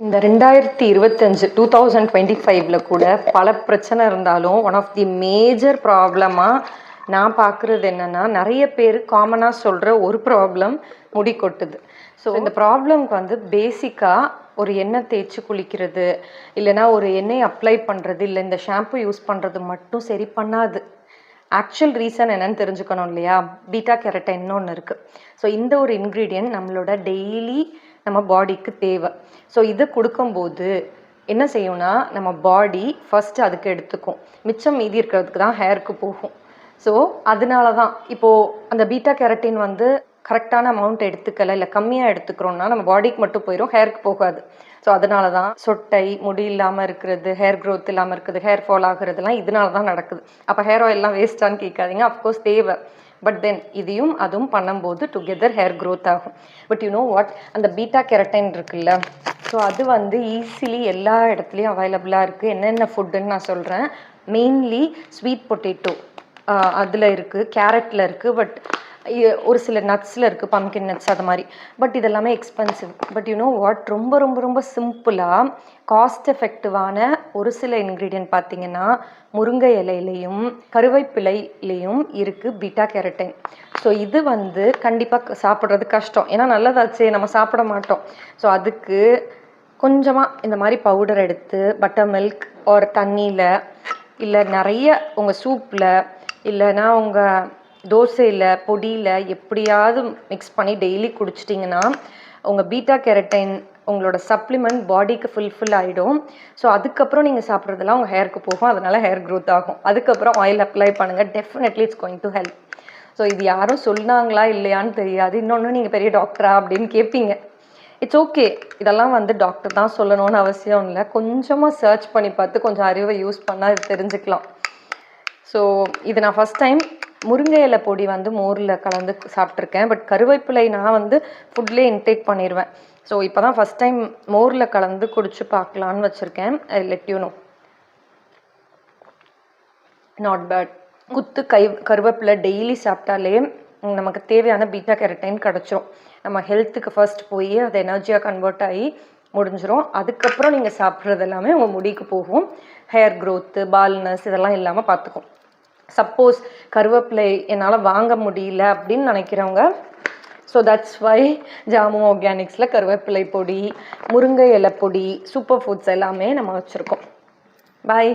இந்த 2025 2025ல கூட பல பிரச்சனை இருந்தாலும் ஒன் ஆஃப் தி மேஜர் ப்ராப்ளமாக நான் பார்க்குறது என்னென்னா, நிறைய பேர் காமனாக சொல்கிற ஒரு ப்ராப்ளம் முடி கொட்டுது. ஸோ இந்த ப்ராப்ளம்க்கு வந்து பேசிக்காக ஒரு எண்ணெய் தேய்ச்சி குளிக்கிறது, இல்லைனா ஒரு எண்ணெய் அப்ளை பண்ணுறது, இல்லை இந்த ஷாம்பு யூஸ் பண்ணுறது மட்டும் சரி பண்ணாது. ஆக்சுவல் ரீசன் என்னன்னு தெரிஞ்சுக்கணும் இல்லையா? பீட்டா கேரட்டின்னு ஒன்று இருக்குது. ஸோ இந்த ஒரு இன்க்ரீடியன்ட் நம்மளோட டெய்லி நம்ம பாடிக்கு தேவை. ஸோ இது கொடுக்கும்போது என்ன செய்யும்னா, நம்ம பாடி ஃபஸ்ட்டு அதுக்கு எடுத்துக்கும், மிச்சம் மீதி இருக்கிறதுக்கு தான் ஹேருக்கு போகும். ஸோ அதனால தான் இப்போது அந்த பீட்டா கேரட்டின் வந்து கரெக்டான அமௌண்ட் எடுத்துக்கலை, இல்லை கம்மியாக எடுத்துக்கிறோன்னா நம்ம பாடிக்கு மட்டும் போயிடும், ஹேருக்கு போகாது. ஸோ அதனால தான் சொட்டை, முடி இல்லாமல் இருக்கிறது, ஹேர் க்ரோத் இல்லாமல் இருக்குது, ஹேர் ஃபால் ஆகுறதுலாம் இதனால தான் நடக்குது. அப்போ ஹேர் ஆயிலெலாம் வேஸ்ட்டான்னு கேட்காதீங்க, அஃப்கோர்ஸ் தேவை. பட் தென் இதையும் அதுவும் பண்ணும்போது டுகெதர் ஹேர் க்ரோத் ஆகும். பட் யூ நோ வாட், அந்த பீட்டா கேரட்டின் இருக்குல்ல, ஸோ அது வந்து ஈஸிலி எல்லா இடத்துலையும் அவைலபிளாக இருக்குது. என்னென்ன ஃபுட்டுன்னு நான் சொல்கிறேன். மெயின்லி ஸ்வீட் பொட்டேட்டோ அதில் இருக்குது, கேரட்டில் இருக்குது, பட் ஒரு சில நட்ஸில் இருக்குது, பம்கின் நட்ஸ் அது மாதிரி. பட் இதெல்லாமே expensive. But you know what, ரொம்ப ரொம்ப ரொம்ப சிம்பிளாக காஸ்ட் எஃபெக்டிவான ஒரு சில இன்க்ரீடியன்ட் பார்த்திங்கன்னா, முருங்கை இலையிலையும் கருவேப்பிலையிலையும் இருக்குது பீட்டா கேரட்டின். ஸோ இது வந்து கண்டிப்பாக சாப்பிட்றது கஷ்டம், ஏன்னா நல்லதாச்சே, நம்ம சாப்பிட மாட்டோம். ஸோ அதுக்கு கொஞ்சமாக இந்த மாதிரி பவுடர் எடுத்து பட்டர் மில்க் ஒரு தண்ணியில், இல்லை நிறைய உங்கள் சூப்பில், இல்லைன்னா உங்கள் தோசையில், பொடியில் எப்படியாவது மிக்ஸ் பண்ணி டெய்லி குடிச்சிட்டிங்கன்னா உங்கள் பீட்டா கேரட்டின் உங்களோட சப்ளிமெண்ட் பாடிக்கு ஃபுல்ஃபில் ஆகிடும். ஸோ அதுக்கப்புறம் நீங்கள் சாப்பிட்றதெல்லாம் உங்கள் ஹேருக்கு போகும், அதனால் ஹேர் க்ரோத் ஆகும். அதுக்கப்புறம் ஆயில் அப்ளை பண்ணுங்கள், definitely it's going to help. So இது யாரும் சொன்னாங்களா இல்லையான்னு தெரியாது. இன்னொன்று, நீங்கள் பெரிய டாக்டரா அப்படின்னு கேட்பீங்க. இட்ஸ் ஓகே, இதெல்லாம் வந்து டாக்டர் தான் சொல்லணும்னு அவசியம் இல்லை. கொஞ்சமாக சர்ச் பண்ணி பார்த்து கொஞ்சம் அறிவை யூஸ் பண்ணால் இது தெரிஞ்சுக்கலாம். ஸோ இது நான் ஃபஸ்ட் டைம் முருங்கை இலை பொடி வந்து மோரில் கலந்து சாப்பிட்ருக்கேன். பட் கருவேப்பிலை நான் வந்து ஃபுட்லேயே இன்டேக் பண்ணிடுவேன். ஸோ இப்போ தான் ஃபஸ்ட் டைம் மோரில் கலந்து குடிச்சு பார்க்கலான்னு வச்சுருக்கேன். I let you know. Not bad. கருவேப்பிலை டெய்லி சாப்பிட்டாலே நமக்கு தேவையான பீட்டா கேரட்டின் கிடச்சிரும். நம்ம ஹெல்த்துக்கு ஃபர்ஸ்ட் போய் அது எனர்ஜியாக கன்வெர்ட் ஆகி முடிஞ்சிடும். அதுக்கப்புறம் நீங்கள் சாப்பிட்றது எல்லாமே உங்கள் முடிக்கு போகும். ஹேர் க்ரோத்து, பால்னஸ் இதெல்லாம் இல்லாமல் பார்த்துக்கும். சப்போஸ் கருவேப்பிலை என்னால் வாங்க முடியல அப்படின்னு நினைக்கிறவங்க, ஸோ தட்ஸ் வை ஜாமு ஆர்கானிக்ஸில் கருவேப்பிலை பொடி, முருங்கை இலை பொடி, சூப்பர் ஃபுட்ஸ் எல்லாமே நம்ம வச்சுருக்கோம். பாய்.